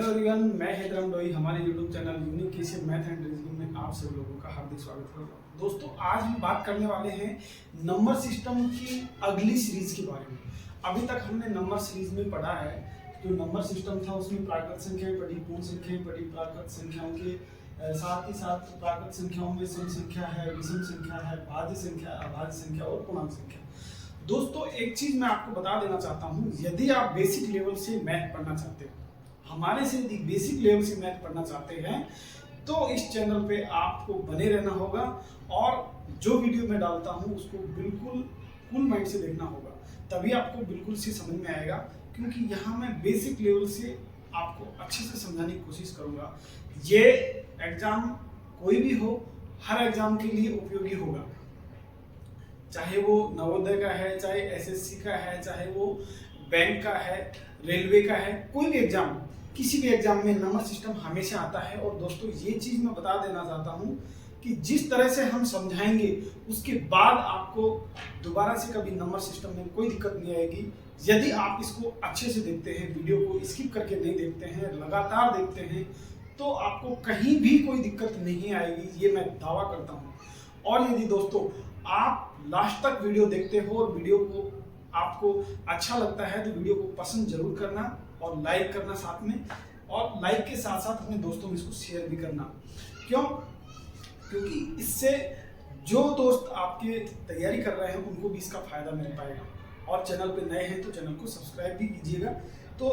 Hello everyone, मैं हैदराम डोई। हमारे YouTube channel unique KC math and reasoning में आप सभी लोगों का हार्दिक स्वागत करता हूँ। दोस्तों, आज हम बात करने वाले हैं नंबर सिस्टम की अगली सीरीज के बारे में। अभी तक हमने नंबर सीरीज में पढ़ा है, जो नंबर सिस्टम था उसमें प्राकृत संख्याएं पढ़ी, पूर्ण संख्याएं पढ़ी, प्राकृत संख्याओं के साथ ही साथ प्राकृत संख्याओं में सम संख्या है, विषम संख्या है, भाज्य संख्या, अभाज्य संख्या और पूर्णांक संख्या। दोस्तों, एक चीज मैं आपको बता देना चाहता हूँ, यदि आप बेसिक लेवल से मैथ पढ़ना चाहते हो, हमारे से यदि बेसिक लेवल से मैथ पढ़ना चाहते हैं, तो इस चैनल पे आपको बने रहना होगा और जो वीडियो मैं डालता हूँ उसको बिल्कुल कूल माइंड से देखना होगा, तभी आपको बिल्कुल से समझ में आएगा। क्योंकि यहाँ मैं बेसिक लेवल से आपको अच्छे से समझाने की कोशिश करूँगा। ये एग्जाम कोई भी हो, हर एग्जाम के लिए उपयोगी होगा, चाहे वो नवोदय का है, चाहे एसएससी का है, चाहे वो बैंक का है, रेलवे का है, कोई भी एग्जाम, किसी भी एग्जाम में नंबर सिस्टम हमेशा आता है। और दोस्तों, ये चीज मैं बता देना चाहता हूँ कि जिस तरह से हम समझाएंगे उसके बाद आपको दोबारा से कभी नंबर सिस्टम में कोई दिक्कत नहीं आएगी। यदि आप इसको अच्छे से देखते हैं, वीडियो को स्किप करके नहीं देखते हैं, लगातार देखते हैं, तो आपको कहीं भी कोई दिक्कत नहीं आएगी, ये मैं दावा करता हूँ। और यदि दोस्तों आप लास्ट तक वीडियो देखते हो और वीडियो को आपको अच्छा लगता है, तो वीडियो को पसंद जरूर करना और लाइक करना साथ में, और लाइक के साथ साथ अपने दोस्तों में इसको शेयर भी करना। क्यों? क्योंकि इससे जो दोस्त आपके तैयारी कर रहे हैं उनको भी इसका फायदा मिल पाएगा। और चैनल पे नए हैं तो चैनल को सब्सक्राइब भी कीजिएगा। तो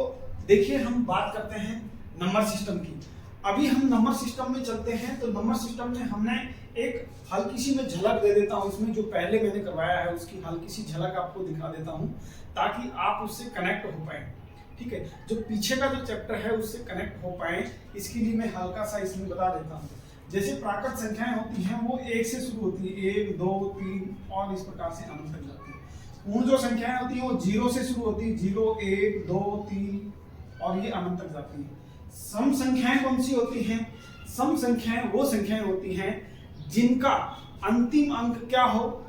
देखिए, हम बात करते हैं नंबर सिस्टम की। अभी हम नंबर सिस्टम में चलते हैं। तो नंबर सिस्टम में हमने एक हल्की सी मैं झलक दे देता हूँ, इसमें जो पहले मैंने करवाया है उसकी हल्की सी झलक आपको दिखा देता हूँ, ताकि आप उससे कनेक्ट हो पाए। ठीक है, जो पीछे का जो चैप्टर है उससे कनेक्ट हो पाए, इसके लिए मैं हल्का सा इसमें बता देता हूँ। जैसे प्राकृत संख्याएं होती हैं वो 1 से शुरू होती है, 1, 2, 3 और इस प्रकार से अनंत तक जाती है। पूर्ण जो संख्याएं होती हैं वो 0 से शुरू होती है, 0, 1, 2, 3 और ये अनंत तक जाती है। सम संख्याएं कौन सी होती हैं? सम संख्याएं वो संख्याएं होती हैं जिनका अंतिम अंक क्या हो,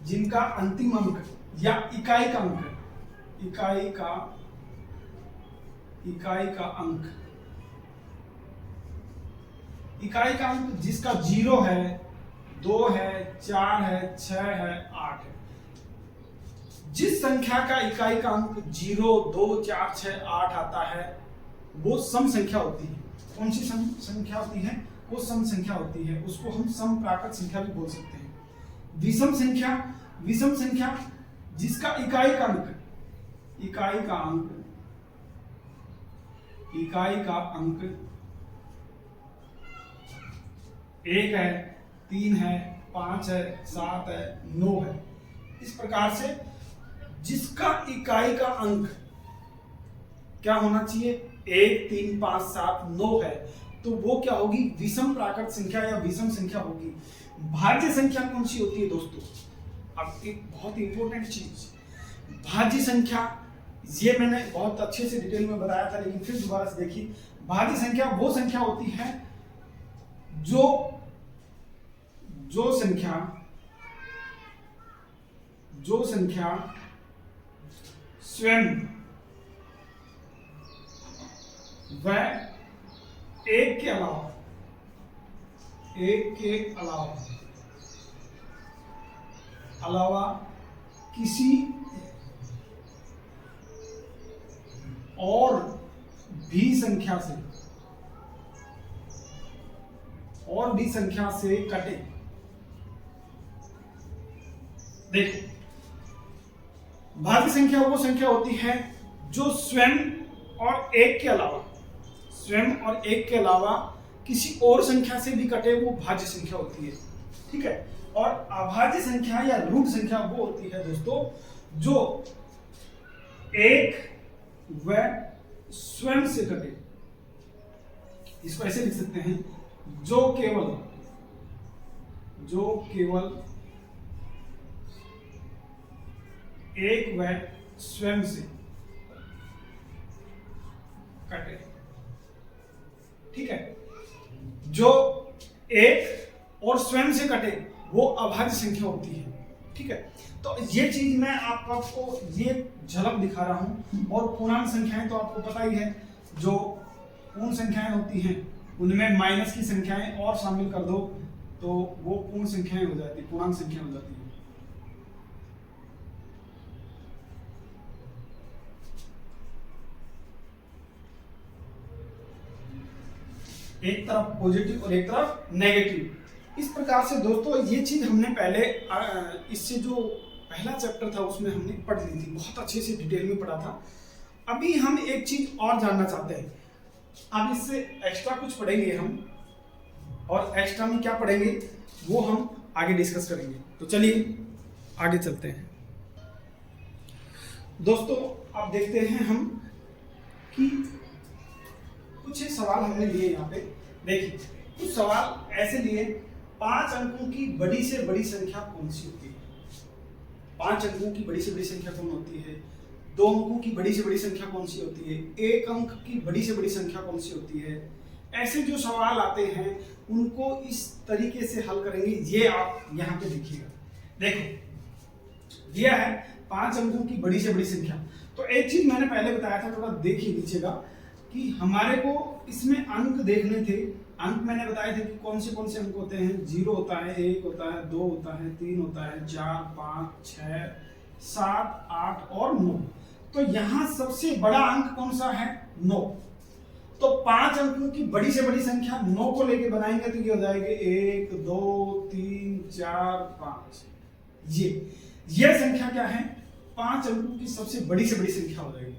जिनका अंतिम अंक या इकाई का अंक, इकाई का अंक जिसका 0 है, 2 है, 4 है, 6 है, 8 है। जिस संख्या का इकाई का अंक 0, 2, 4, 6, 8 आता है वो सम संख्या होती है। कौन सी सम संख्या होती है? वो सम संख्या होती है, उसको हम सम प्राकृत संख्या भी बोल सकते हैं। विषम संख्या जिसका इकाई का अंक 1 है, 3 है, 5 है, 7 है, 9 है। इस प्रकार से जिसका इकाई का अंक क्या होना चाहिए? 1, 3, 5, 7, 9 है, तो वो क्या होगी? विषम प्राकृत संख्या या विषम संख्या होगी। भाज्य संख्या कौन सी होती है दोस्तों? अब एक बहुत इंपॉर्टेंट चीज, भाज्य संख्या, ये मैंने बहुत अच्छे से डिटेल में बताया था, लेकिन फिर दोबारा से देखिए। भाज्य संख्या वो संख्या होती है जो संख्या स्वयं व एक के अलावा किसी और भी संख्या से कटे। देखो, भाज्य संख्या वो संख्या होती है जो स्वयं और एक के अलावा किसी और संख्या से भी कटे, वो भाज्य संख्या होती है। ठीक है। और अभाज्य संख्या या ऋण संख्या वो होती है दोस्तों जो एक व स्वयं से कटे। इसको ऐसे लिख सकते हैं, जो केवल एक व स्वयं से कटे। ठीक है, जो एक और स्वयं से कटे वो अभाज्य संख्या होती है। ठीक है, तो ये चीज मैं आपको ये झलक दिखा रहा हूं। और पूर्णांक संख्याएं तो आपको पता ही है, जो पूर्ण संख्याएं होती हैं उनमें माइनस की संख्याएं और शामिल कर दो तो वो पूर्ण संख्याएं हो जाती है, पूर्णांक संख्या हो जाती है। एक तरफ पॉजिटिव और एक तरफ नेगेटिव। इस प्रकार से दोस्तों ये चीज हमने पहले इससे जो पहला चैप्टर था उसमें हमने पढ़ ली थी, बहुत अच्छे से डिटेल में पढ़ा था। अभी हम एक चीज और जानना चाहते हैं, अब इससे एक्स्ट्रा कुछ पढ़ेंगे हम, और एक्स्ट्रा में क्या पढ़ेंगे वो हम आगे डिस्कस करेंगे। तो चलिए आगे चलते हैं दोस्तों। अब देखते हैं हम कि कुछ सवाल हमने लिए यहाँ पे। देखिए कुछ सवाल ऐसे लिए, 5 अंकों की बड़ी से बड़ी संख्या कौन सी होती है? 5 अंकों की बड़ी से बड़ी संख्या कौन होती है? 2 अंकों की बड़ी से बड़ी संख्या कौन सी होती है? 1 अंक की बड़ी से बड़ी संख्या कौन सी होती है? ऐसे जो सवाल आते हैं उनको इस तरीके से हल करेंगे। ये आप यहाँ पे देखिएगा, देखो दिया है 5 अंकों की बड़ी से बड़ी संख्या। तो एक चीज मैंने पहले बताया था, थोड़ा देखिए नीचे का, कि हमारे को इसमें अंक देखने थे। अंक मैंने बताए थे कि कौन से अंक होते हैं। 0 होता है, 1 होता है, 2 होता है, 3 होता है, 4, 5, 6, 7, 8 और 9। तो यहाँ सबसे बड़ा अंक कौन सा है? 9। तो 5 अंकों की बड़ी से बड़ी संख्या 9 को लेके बनाएंगे तो ये हो जाएंगे 1, 2, 3, 4, 5। ये संख्या क्या है? 5 अंकों की सबसे बड़ी से बड़ी संख्या हो जाएगी।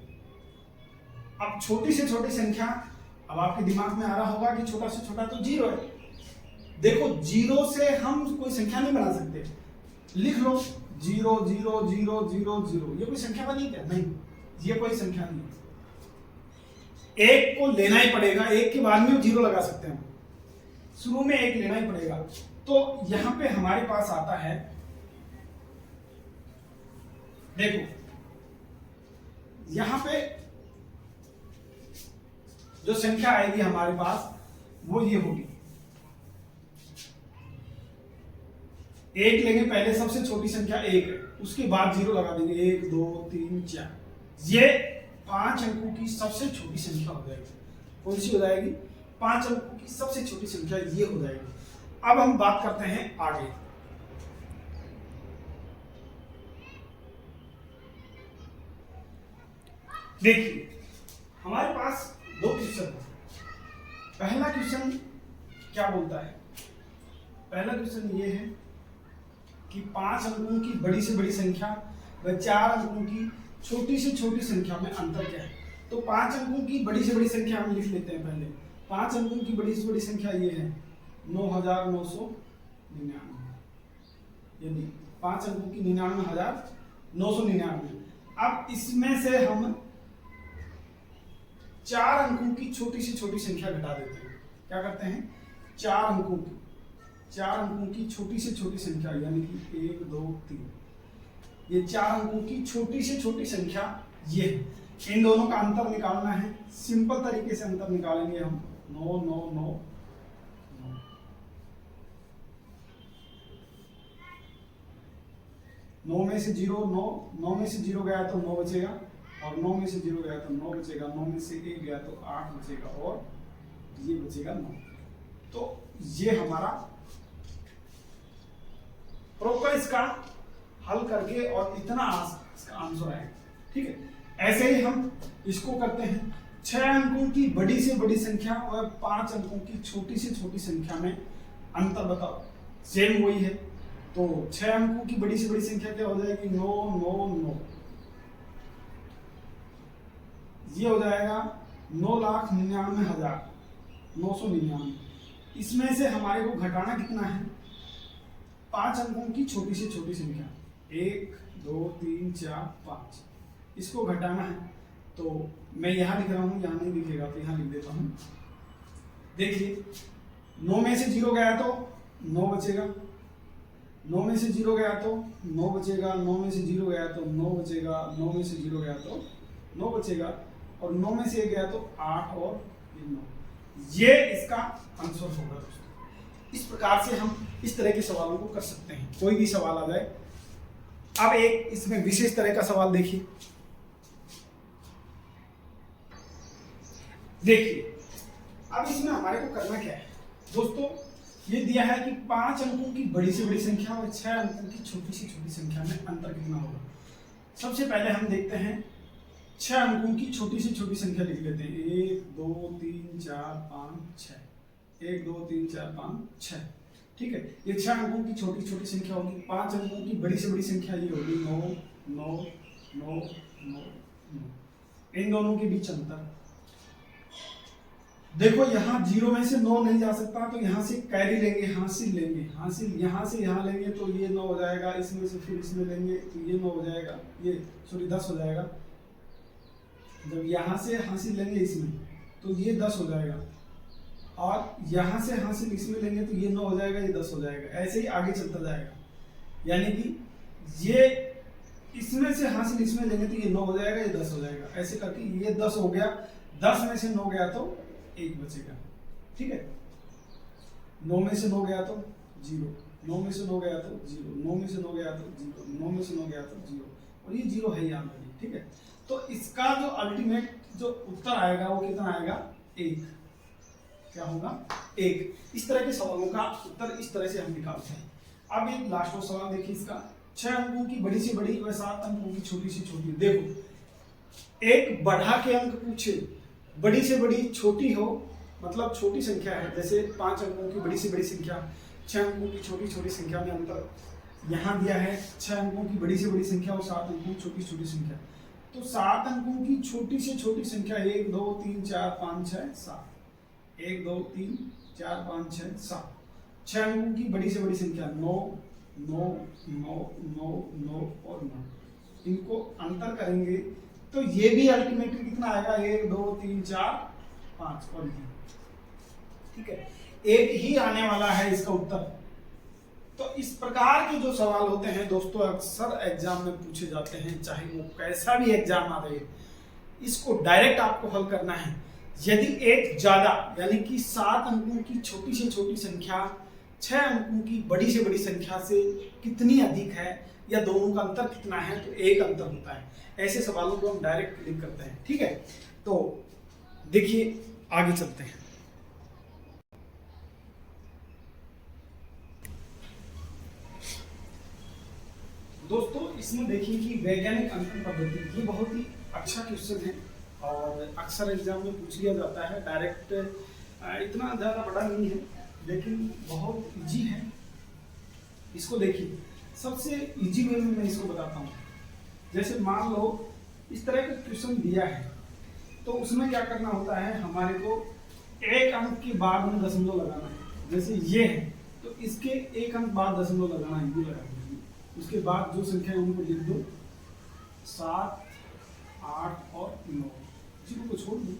अब छोटी से छोटी संख्या, अब आपके दिमाग में आ रहा होगा कि छोटा से छोटा तो 0 है। देखो 0 से हम कोई संख्या नहीं बना सकते। लिख लो 0 0 0 0 0, ये कोई संख्या बनी क्या? नहीं, ये कोई संख्या नहीं है। 1 को लेना ही पड़ेगा, 1 के बाद में 0 लगा सकते हैं, शुरू में 1 लेना ही पड़ेगा। तो यहां पे हमारे पास आता है, देखो यहां पे जो संख्या आएगी हमारे पास वो ये होगी। 1 लेंगे, पहले सबसे छोटी संख्या 1 है, उसके बाद 0 लगा देंगे। 1 2 3 4, ये 5 अंकों की सबसे छोटी संख्या हो जाएगी। कौन सी हो जाएगी? 5 अंकों की सबसे छोटी संख्या ये हो जाएगी। अब हम बात करते हैं आगे। देखिए हमारे पास 2 क्वेश्चन है। पहला क्वेश्चन क्या बोलता है? पहला क्वेश्चन ये है कि 5 अंकों की बड़ी से बड़ी संख्या व 4 अंकों की छोटी से छोटी संख्या में अंतर क्या है? तो 5 अंकों की बड़ी से बड़ी संख्या हम लिख लेते हैं पहले। 5 अंकों की बड़ी से बड़ी संख्या ये है 9999। यदि 5 अंकों की 99,999। अब इसमें से हम 4 अंकों की छोटी से छोटी संख्या घटा देते हैं। क्या करते हैं? 4 अंकों की छोटी से छोटी संख्या, यानी कि 1 2 3, ये 4 अंकों की छोटी से छोटी संख्या ये है। इन दोनों का अंतर निकालना है। सिंपल तरीके से अंतर निकालेंगे हम। 9 9 9 9, 9 में से 0 9, 9 में से 0 गया तो 9 बचेगा, और 9 में से 0 गया तो 9 बचेगा, 9 में से 1 गया तो 8 बचेगा, और ये बचेगा 9। तो ये हमारा प्रॉपर इसका हल करके, और इतना इसका आंसर आएगा। ठीक है, ऐसे ही हम इसको करते हैं। 6 अंकों की बड़ी से बड़ी संख्या और 5 अंकों की छोटी से छोटी संख्या में अंतर बताओ। सेम वही है। तो 6 अंकों की बड़ी से बड़ी संख्या क्या हो जाएगी? 9 9 9, ये हो जाएगा 9,99,999। इसमें से हमारे को घटाना कितना है? 5 अंकों की छोटी से छोटी संख्या 1 2 3 4 5, इसको घटाना है। तो मैं यहाँ लिख रहा हूँ, यहाँ नहीं दिखेगा तो यहाँ लिख देता हूँ। देखिए 9 में से 0 गया तो 9 बचेगा, 9 में से 0 गया तो 9 बचेगा, 9 में से 0 गया तो 9 बचेगा, 9 में से 0 गया तो 9 बचेगा, और 9 में से 1 गया तो 8 और 9। ये इसका आंसर होगा दोस्तों। इस प्रकार से हम इस तरह के सवालों को कर सकते हैं, कोई भी सवाल आ जाए। अब एक इसमें विशेष तरह का सवाल देखिए। देखिए अब इसमें हमारे को करना क्या है दोस्तों, ये दिया है कि 5 अंकों की बड़ी से बड़ी संख्या और 6 अंकों की छोटी से छोटी संख्या में अंतर कितना होगा। सबसे पहले हम देखते हैं 6 अंकों की छोटी से छोटी संख्या लिख लेते हैं। 1 2 3 4 5 6, 1 2 3 4 5 6, ठीक है। ये 6 अंकों की छोटी छोटी संख्या होगी। 5 अंकों की बड़ी से बड़ी संख्या ये होगी 9 9 9 9 9। इन दोनों के बीच अंतर देखो, यहाँ 0 में से 9 नहीं जा सकता, तो यहाँ से कैरी लेंगे, हासिल लेंगे, हासिल यहाँ से यहाँ लेंगे तो ये 9 हो जाएगा, इसमें से फिर इसमें लेंगे तो ये 9 हो जाएगा, ये सॉरी 10 हो जाएगा। जब यहाँ से हासिल लेंगे इसमें तो ये 10 हो जाएगा, और यहाँ से हासिल इसमें लेंगे तो ये 9 हो जाएगा, ये 10 हो जाएगा। ऐसे ही आगे चलता जाएगा, यानी कि ये इसमें से हासिल इसमें लेंगे तो ये 9 हो जाएगा, ये 10 हो जाएगा। ऐसे करके ये 10 हो गया, 10 में से 9 गया तो 1 बचेगा, ठीक है। 9 में से 9 गया तो 0, 9 में से 9 गया तो 0, 9 में से 9 गया तो 0, 9 में से 9 गया तो 0, और ये 0 है यहाँ पर, ठीक है। तो इसका जो अल्टीमेट जो उत्तर आएगा वो कितना आएगा, 1। क्या होगा, 1। इस तरह के सवालों का उत्तर इस तरह से हम निकालते हैं। अब एक लास्ट और सवाल देखिए इसका, 6 अंकों की बड़ी से बड़ी व 7 अंकों की छोटी से छोटी। देखो एक बढ़ा के अंक पूछे, बड़ी से बड़ी छोटी हो, मतलब छोटी संख्या है, जैसे 5 अंकों की बड़ी से बड़ी संख्या, 6 अंकों की छोटी छोटी संख्या में अंतर यहाँ दिया है। 6 अंकों की बड़ी से बड़ी संख्या और 7 अंकों की छोटी छोटी संख्या, तो 7 अंकों की छोटी से छोटी संख्या 1 2 3 4 5 6 7, 1 2 3 4 5 6 7। 6 अंकों की बड़ी से बड़ी संख्या 9 9 9 9 9 और 9। इनको अंतर करेंगे तो ये भी अल्टीमेटली कितना आएगा, 1 2 3 4 5 और ये, ठीक है। एक ही आने वाला है इसका उत्तर। तो इस प्रकार के जो सवाल होते हैं दोस्तों अक्सर एग्जाम में पूछे जाते हैं, चाहे वो कैसा भी एग्जाम आ रहे, इसको डायरेक्ट आपको हल करना है। यदि एक ज्यादा यानी कि 7 अंकों की छोटी से छोटी संख्या 6 अंकों की बड़ी से बड़ी संख्या से कितनी अधिक है या दोनों का अंतर कितना है, तो 1 अंतर होता है। ऐसे सवालों को हम डायरेक्ट क्लिक करते हैं, ठीक है। तो देखिए आगे चलते हैं। दोस्तों इसमें देखिए कि वैज्ञानिक अंकन पद्धति, ये बहुत ही अच्छा क्वेश्चन है और अक्सर एग्जाम में पूछ लिया जाता है। डायरेक्ट इतना ज़्यादा बड़ा नहीं है लेकिन बहुत इजी है। इसको देखिए, सबसे इजी वे में मैं इसको बताता हूँ। जैसे मान लो इस तरह का क्वेश्चन दिया है, तो उसमें क्या करना होता है, हमारे को 1 अंक के बाद में दशमलव लगाना है। जैसे ये है तो इसके 1 अंक बाद दशमलव लगाना है, ये लगा दीजिए। उसके बाद जो संख्या है उनको लिख दो, 7 8 और 9, जीरो को छोड़ दो,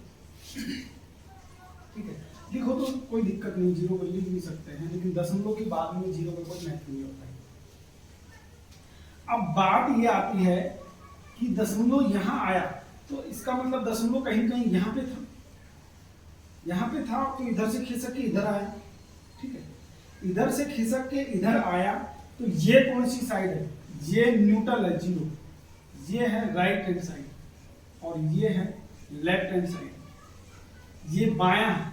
ठीक है। लिखो तो कोई दिक्कत नहीं, जीरो को लिख भी सकते हैं, लेकिन दशमलव के बाद में जीरो का कोई महत्व नहीं होता है। अब बात ये आती है कि दशमलव यहाँ आया तो इसका मतलब दशमलव कहीं कहीं यहाँ पे था, यहाँ पे था तो इधर से खिसक के इधर आया, ठीक है। इधर से खिसक के इधर आया तो ये कौन सी साइड है, ये न्यूट्रल है 0, ये है राइट हैंड साइड और ये है लेफ्ट हैंड साइड, ये बायां है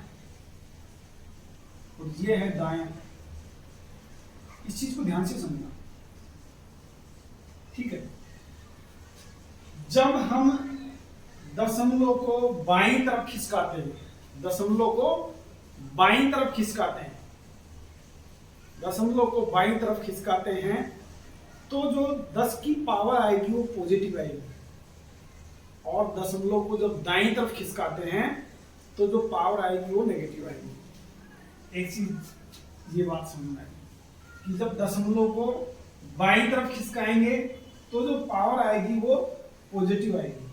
और ये है दायां। इस चीज को ध्यान से समझना, ठीक है। जब हम दशमलव को बाईं तरफ खिसकाते हैं, दशमलव को बाईं तरफ खिसकाते हैं, दशमलव को बाईं तरफ खिसकाते हैं तो जो 10 की पावर आएगी वो पॉजिटिव आएगी, और दशमलव को जब दाईं तरफ खिसकाते हैं तो जो पावर आएगी वो नेगेटिव आएगी। एक चीज ये बात समझना है कि जब दशमलव को बाईं तरफ खिसकाएंगे तो जो पावर आएगी वो पॉजिटिव आएगी,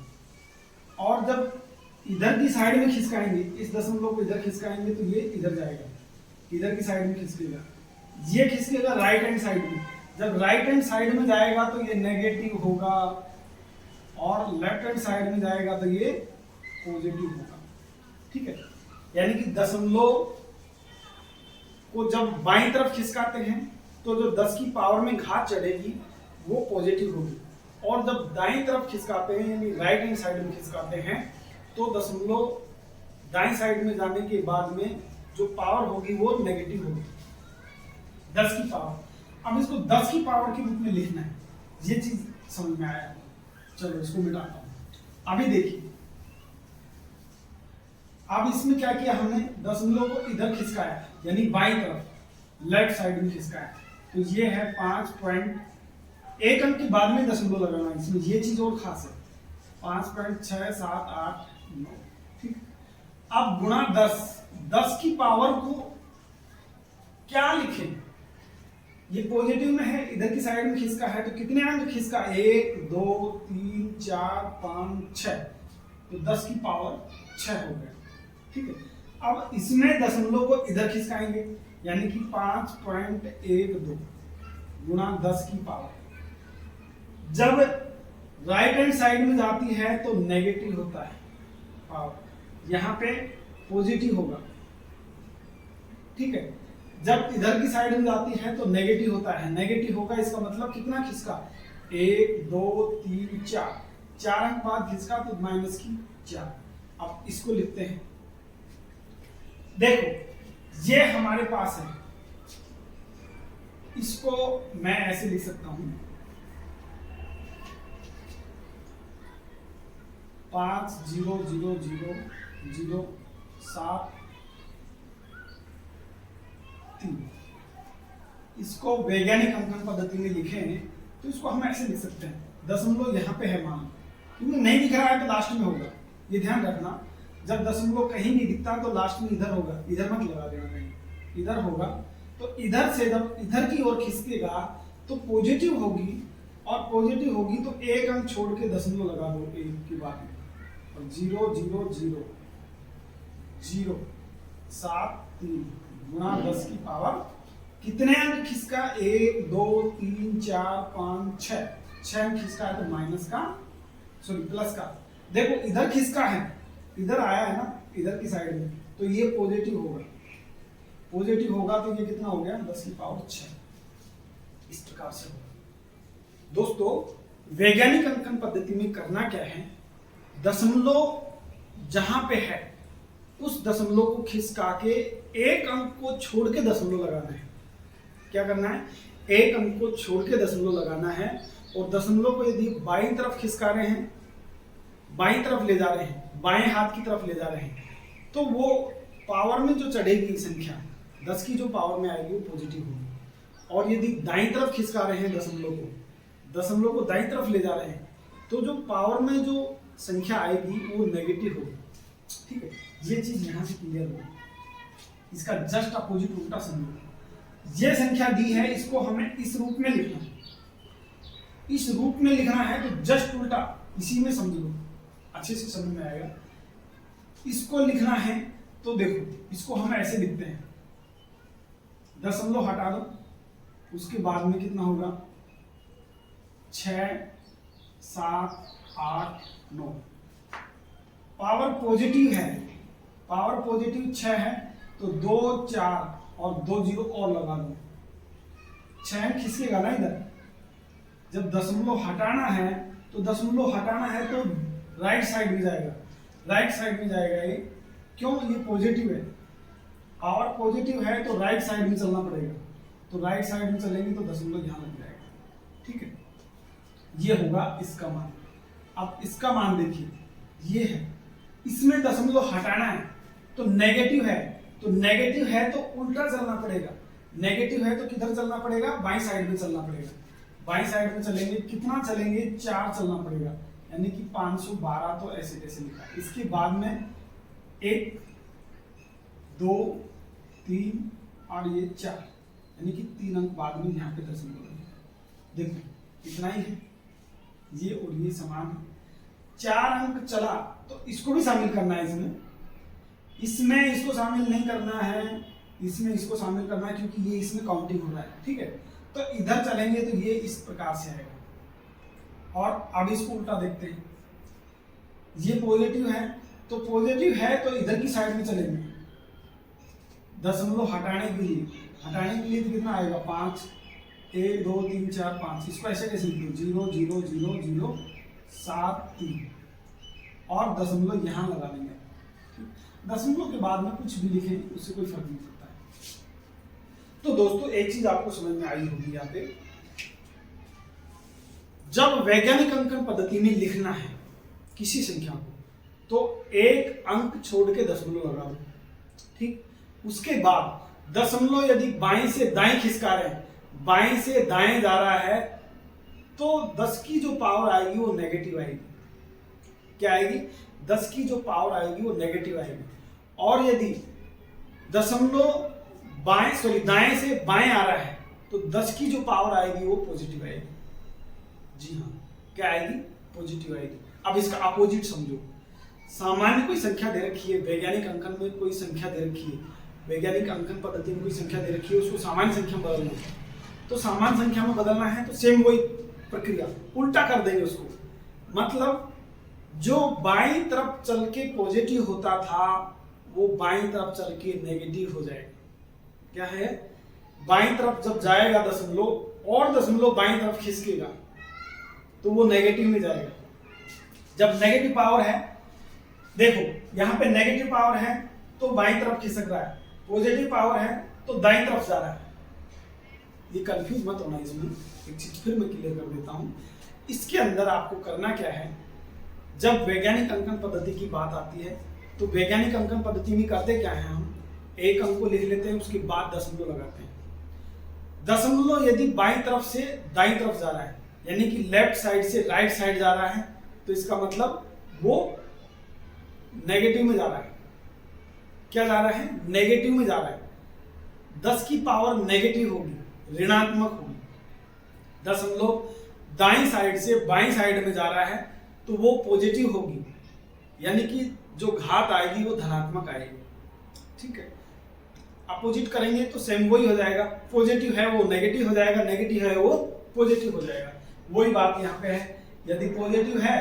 और जब इधर की साइड में खिसकाएंगे, इस दशमलव को इधर खिसकाएंगे तो ये इधर जाएगा, इधर की साइड में खिसकेगा, ये खिसकेगा राइट हैंड साइड में। जब राइट हैंड साइड में जाएगा तो ये नेगेटिव होगा, और लेफ्ट हैंड साइड में जाएगा तो ये पॉजिटिव होगा, ठीक है। यानी कि दशमलव को जब बाईं तरफ खिसकाते हैं तो जो 10 की पावर में घात चढ़ेगी वो पॉजिटिव होगी, और जब दाईं तरफ खिसकाते हैं यानी राइट हैंड साइड में खिसकाते हैं तो दशमलव दाईं साइड में जाने के बाद में जो पावर होगी वो नेगेटिव होगी, 10 की पावर। अब इसको 10 की पावर के रूप में लिखना है, ये चीज समझ में आया। चलो इसको मिटाता हूं। अभी देखिए, अब इसमें क्या किया हमने, दशमलव को इधर खिसकाया, यानी बाईं तरफ लेफ्ट साइड में खिसकाया। तो ये है 5. एक अंक के बाद में दशमलव लगाना, इसमें ये चीज और खास है। 5.6789, ठीक। अब गुणा 10 की पावर को क्या लिखें, ये पॉजिटिव में है, इधर की साइड में खिसका है, तो कितने अंक खिसका, 1 2 3 4 5 6, तो 10 की पावर 6 हो गया, ठीक है। अब इसमें दशमलव को इधर खिसकाएंगे, यानी कि 5.12 गुणा 10 की पावर। जब राइट हैंड साइड में जाती है तो नेगेटिव होता है पावर, यहां पे पॉजिटिव होगा, ठीक है। जब इधर की साइड में जाती है तो नेगेटिव होता है, नेगेटिव होगा, इसका मतलब कितना खिसका, 1 2 3 4 अंक बाद खिसका तो माइनस की 4। अब इसको लिखते हैं, देखो ये हमारे पास है, इसको मैं ऐसे लिख सकता हूं, 5,0,0,0,7,3। इसको वैज्ञानिक अंकन पद्धति में लिखे तो इसको हम ऐसे लिख सकते हैं, दशमलव यहाँ पे है मान, क्योंकि नहीं दिख रहा है तो लास्ट में होगा, ये ध्यान रखना। जब दशमलव कहीं नहीं दिखता तो लास्ट में इधर होगा, इधर मत लगा देना, कहीं इधर होगा। तो इधर से जब इधर की ओर खिसकेगा तो पॉजिटिव होगी, और पॉजिटिव होगी तो एक अंक छोड़ के दशमलव लगा दो एक की बात में, और 0,0,0,0,7,3 गुणा 10 की पावर कितने अंक खिसका, 1 2 3 4 5 6 अंक खिसका है, तो माइनस का सॉरी प्लस का, देखो इधर खिसका है, इधर आया है ना, इधर की साइड में, तो ये पॉजिटिव होगा, पॉजिटिव होगा तो ये कितना हो गया, 10 की पावर 6। इस प्रकार से होगा। दोस्तों वैज्ञानिक अंकन पद्धति में करना क्या है, दशमलव जहां पे है उस दशमलव को खिसका के एक अंक को छोड़ के दशमलव लगाना है। क्या करना है, एक अंक को छोड़ के दशमलव लगाना है, और दशमलव को यदि बाईं तरफ खिसका रहे हैं, बाईं तरफ ले जा रहे हैं, बाएं हाथ की तरफ ले जा रहे हैं, तो वो पावर में जो चढ़ेगी संख्या 10 की जो पावर में आएगी वो पॉजिटिव होगी। और यदि दाईं तरफ खिसका रहे हैं दशमलव को दाईं तरफ ले जा रहे हैं, तो जो पावर में जो संख्या आएगी वो नेगेटिव होगी, ठीक है। ये चीज यहां से क्लियर होगी, इसका जस्ट अपोजिट उल्टा समझो। ये संख्या दी है, इसको हमें इस रूप में लिखना है, इस रूप में लिखना है, तो जस्ट उल्टा इसी में समझ लो, अच्छे से समझ में आएगा। इसको लिखना है तो देखो, इसको हम ऐसे लिखते हैं, दशमलव हटा दो, उसके बाद में कितना होगा, 6 7 8 9, पावर पॉजिटिव है, पावर पॉजिटिव 6 है, तो 2 4 और 2 0 और लगा दो, 6 खिसकेगा ना इधर। जब दशमलव हटाना है तो राइट साइड में जाएगा, राइट साइड में जाएगा ये, क्यों, ये पॉजिटिव है, पावर पॉजिटिव है तो राइट साइड में चलना पड़ेगा, तो राइट साइड में चलेंगे तो दशमलव यहां लग जाएगा, ठीक है। ये होगा इसका मान। अब इसका मान देखिए, ये है, इसमें दशमलव हटाना है तो नेगेटिव है, तो नेगेटिव है तो उल्टा चलना पड़ेगा, नेगेटिव है तो किधर चलना पड़ेगा, बाईं साइड में चलना पड़ेगा, बाईं साइड में चलेंगे, कितना चलेंगे, 4 चलना पड़ेगा, यानी कि 512, तो ऐसे कैसे लिखा। इसके बाद में 1 2 3 और ये 4, यानी कि 3 अंक बाद में यहाँ पे दशमलव लगेगा। देखो इतना ही है, ये और ये समान है, 4 अंक चला तो इसको भी शामिल करना है, इसमें इसको शामिल नहीं करना है, इसमें इसको शामिल करना है, क्योंकि ये इसमें काउंटिंग हो रहा है, ठीक है। तो इधर चलेंगे तो ये इस प्रकार से आएगा। और अब इसको उल्टा देखते हैं, ये पॉजिटिव है तो इधर की साइड में चलेंगे, दशमलव हटाने के लिए तो कितना आएगा, 5 1 2 3 4 5, इसको ऐसे कैसे लिखो, 0 0 0 0 7 3, और दशमलव यहां लगा देंगे। दशमलव के बाद में कुछ भी लिखें उससे कोई फर्क नहीं पड़ता है। तो दोस्तों एक चीज आपको समझ में आई होगी यहाँ पे, जब वैज्ञानिक अंकन पद्धति में लिखना है किसी संख्या को तो एक अंक छोड़ के दशमलव लगा दो, ठीक। उसके बाद दशमलव यदि बाएं से दाएं खिसका रहे हैं, बाएं से दाएं जा रहा है, तो 10 की जो पावर आएगी वो नेगेटिव आएगी। क्या आएगी? 10 की जो पावर आएगी वो नेगेटिव आएगी। और यदि दशमलव दाएं से बाएं आ रहा है तो 10 की जो पावर आएगी वो पॉजिटिव आएगी। जी हाँ, क्या आएगी? पॉजिटिव आएगी। अब इसका अपोजिट समझो। सामान्य कोई संख्या दे रखी है, वैज्ञानिक अंकन में कोई संख्या दे रखी है, वैज्ञानिक अंकन पद्धति में कोई संख्या दे रखी है, उसको सामान्य संख्या में बदलना है। तो सामान्य संख्या में बदलना है तो सेम वही प्रक्रिया, उल्टा कर देंगे उसको। मतलब जो बाईं तरफ चल के पॉजिटिव होता था वो बाईं तरफ चल के नेगेटिव हो जाएगा। क्या है? बाईं तरफ जब जाएगा दशमलव और दशमलव बाईं तरफ खिसकेगा तो वो नेगेटिव में जाएगा। जब नेगेटिव पावर है, देखो यहाँ पे नेगेटिव पावर है तो बाईं तरफ खिसक रहा है, पॉजिटिव पावर है तो दाईं तरफ जा रहा है। ये कंफ्यूज मत होना, इसमें एक चीज फिर मैं क्लियर कर देता हूं। इसके अंदर आपको करना क्या है, जब वैज्ञानिक अंकन पद्धति की बात आती है तो वैज्ञानिक अंकन पद्धति में करते क्या है, हम एक अंक को लिख लेते हैं, उसके बाद दशमलव लगाते हैं। दशमलव यदि बाईं तरफ से दाईं तरफ जा रहा है, यानी कि लेफ्ट साइड से राइट साइड जा रहा है, तो इसका मतलब वो नेगेटिव में जा रहा है। क्या जा रहा है? नेगेटिव में जा रहा है। 10 की पावर नेगेटिव होगी, ऋणात्मक होगी। दशमलव दाईं साइड से बाईं साइड में जा रहा है तो वो पॉजिटिव होगी, यानी कि जो घात आएगी वो धनात्मक आएगी। ठीक है, अपोजिट करेंगे तो सेम वही हो जाएगा। पॉजिटिव है वो नेगेटिव हो जाएगा, नेगेटिव है वो पॉजिटिव हो जाएगा। वही बात यहाँ पे है, यदि पॉजिटिव है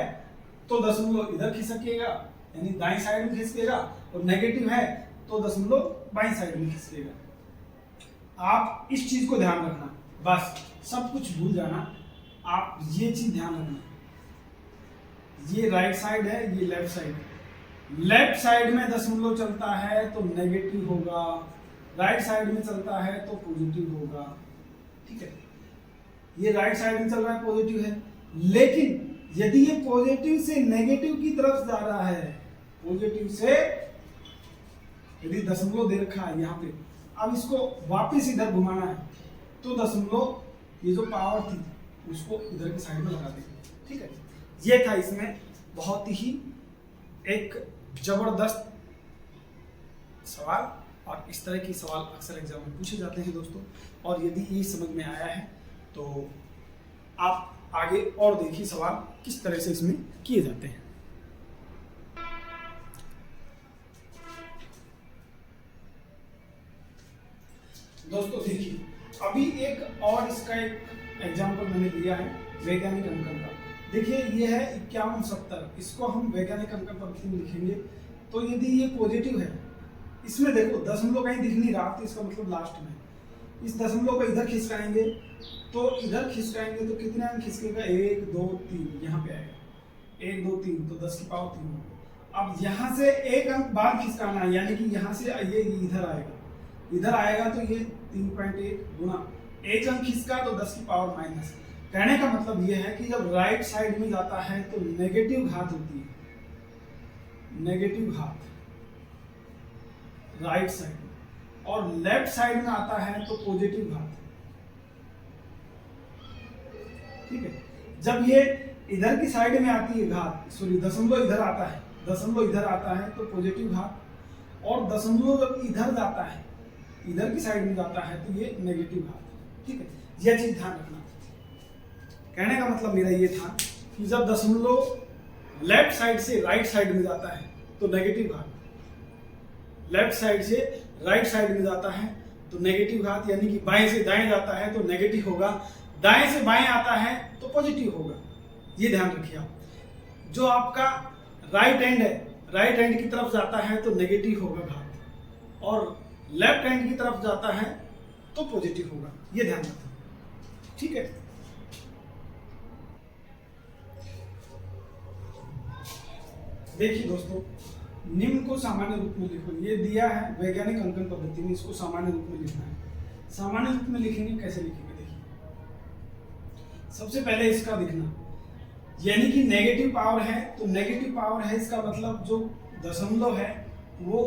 तो दशमलव इधर खिसकेगा, यानी दाईं साइड में खिसकेगा, और नेगेटिव है तो दशमलव बाईं साइड में खिसकेगा। आप इस चीज को ध्यान रखना, बस सब कुछ भूल जाना, आप ये चीज ध्यान रखना। ये राइट साइड है, ये लेफ्ट साइड है। लेफ्ट साइड में दशमलव चलता है तो नेगेटिव होगा, राइट साइड में चलता है तो पॉजिटिव होगा। ठीक है, ये राइट साइड में चल रहा है, पॉजिटिव है। लेकिन यदि ये पॉजिटिव से नेगेटिव की तरफ जा रहा है, पॉजिटिव से यदि दशमलव दे रखा है यहाँ पे, अब इसको वापस इधर घुमाना है तो दशमलव ये जो पावर थी उसको इधर की साइड में लगा देंगे। ठीक है, ये था इसमें बहुत ही एक जबरदस्त सवाल, और इस तरह के सवाल अक्सर एग्जाम में पूछे जाते हैं दोस्तों। और यदि ये समझ में आया है तो आप आगे और देखिए सवाल किस तरह से इसमें किए जाते हैं। दोस्तों देखिए, अभी एक और इसका एक एग्जाम्पल मैंने लिया है वैज्ञानिक अंकन का। देखिए ये है 5170, इसको हम वैज्ञानिक अंकन पद्धति में लिखेंगे तो यदि ये पॉजिटिव है, इसमें देखो दशमलव कहीं दिख नहीं रहा तो इसका मतलब लास्ट में इस दशमलव को इधर खिसकाएंगे तो इधर खिसकाएंगे तो कितने अंक खिसकेगा? 1 2 3, यहाँ पे आएगा 1 2 3, तो 10 की पावर 3 होगा। अब यहाँ से एक अंक बाद खिसकाना है, यानी कि यहाँ से ये इधर आएगा, इधर आएगा तो ये 3.1 गुना एक अंक खिसका तो 10 की पावर माइनस। कहने का मतलब ये है कि जब राइट साइड में जाता है तो नेगेटिव घात होती है, नेगेटिव घात राइट साइड में, और लेफ्ट साइड में आता है तो पॉजिटिव घात। ठीक है, जब ये इधर की साइड में आती है घात, सॉरी दशमलव इधर आता है, दशमलव इधर आता है तो पॉजिटिव घात, और दशमलव जब इधर जाता है, इधर की साइड में जाता है तो ये नेगेटिव घात। ठीक है, यह चीज ध्यान रखना। कहने का मतलब मेरा ये था कि जब दशमलव लेफ्ट साइड से राइट साइड में जाता है तो नेगेटिव घात, लेफ्ट साइड से राइट साइड में जाता है तो नेगेटिव घात, यानी कि बाएं से दाएं जाता है तो नेगेटिव होगा, दाएं से बाएं आता है तो पॉजिटिव होगा। ये ध्यान रखिए आप। जो आपका राइट हैंड है, राइट हैंड की तरफ जाता है तो नेगेटिव होगा घात, और लेफ्ट हैंड की तरफ जाता है तो पॉजिटिव होगा। ये ध्यान रखना। ठीक है, देखिए दोस्तों, निम्न को सामान्य रूप में लिखो। ये दिया है वैज्ञानिक अंकन पद्धति में, इसको सामान्य रूप में लिखना है। सामान्य रूप में लिखेंगे, कैसे लिखेंगे देखिए। सबसे पहले इसका दिखना, यानी कि नेगेटिव पावर है तो नेगेटिव पावर है, इसका मतलब जो दशमलव है वो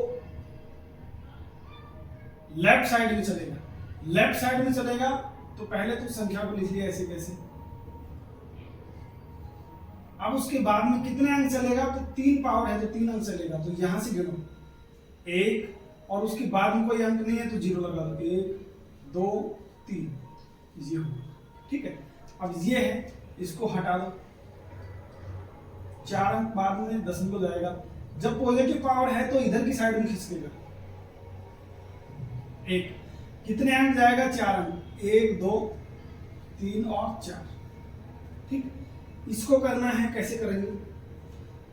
लेफ्ट साइड में चलेगा। लेफ्ट साइड में चलेगा तो पहले तो संख्या को लिख लिया ऐसे कैसे। अब उसके बाद में कितने अंक चलेगा, तो 3 पावर है तो 3 अंक चलेगा, तो यहां से गिनो 1, और उसके बाद में कोई अंक नहीं है तो 0 लगा दो। 1 2 3 ये हो, ठीक है। अब ये है, इसको हटा दो, 4 अंक बाद में दशमलव जाएगा। जब पॉजिटिव पावर है तो इधर की साइड में खिसकेगा। 1 कितने अंक जाएगा, 4 अंक, 1 2 3 और 4, ठीक। इसको करना है, कैसे करेंगे,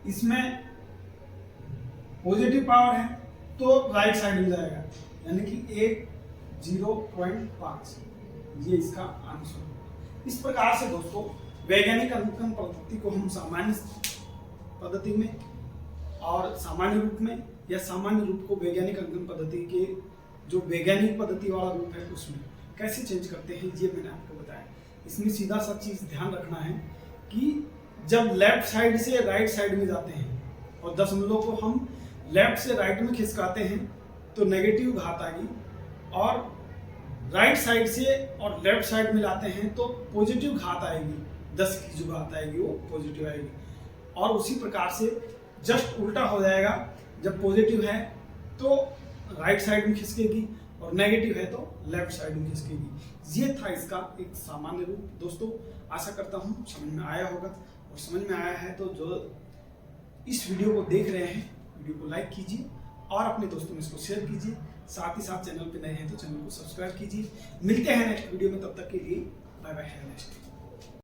इसमें पॉजिटिव पावर है तो राइट साइड में जाएगा, यानी कि 1 0.5, ये इसका आंसर होगा। इस प्रकार से दोस्तों वैज्ञानिक अंकन पद्धति को हम सामान्य पद्धति में और सामान्य रूप में, या सामान्य रूप को वैज्ञानिक अंकन पद्धति के जो वैज्ञानिक पद्धति वाला रूप है उसमें कैसे चेंज करते हैं, ये मैंने आपको बताया। इसमें सीधा सा चीज ध्यान रखना है कि जब लेफ्ट साइड से राइट साइड में जाते हैं और दशमलव को हम लेफ्ट से राइट में खिसकाते हैं तो नेगेटिव घात आएगी, और राइट साइड से और लेफ्ट साइड में लाते हैं तो पॉजिटिव घात आएगी। 10 की जो घात आएगी वो पॉजिटिव आएगी। और उसी प्रकार से जस्ट उल्टा हो जाएगा, जब पॉजिटिव है तो राइट साइड में खिसकेगी और नेगेटिव है तो लेफ्ट साइड में खिसकेगी। ये था इसका एक सामान्य रूप। दोस्तों आशा करता हूँ समझ में आया होगा, और समझ में आया है तो जो इस वीडियो को देख रहे हैं वीडियो को लाइक कीजिए और अपने दोस्तों में इसको शेयर कीजिए। साथ ही साथ चैनल पे नए हैं तो चैनल को सब्सक्राइब कीजिए। मिलते हैं नेक्स्ट वीडियो में, तब तक के लिए bye bye, have a nice day.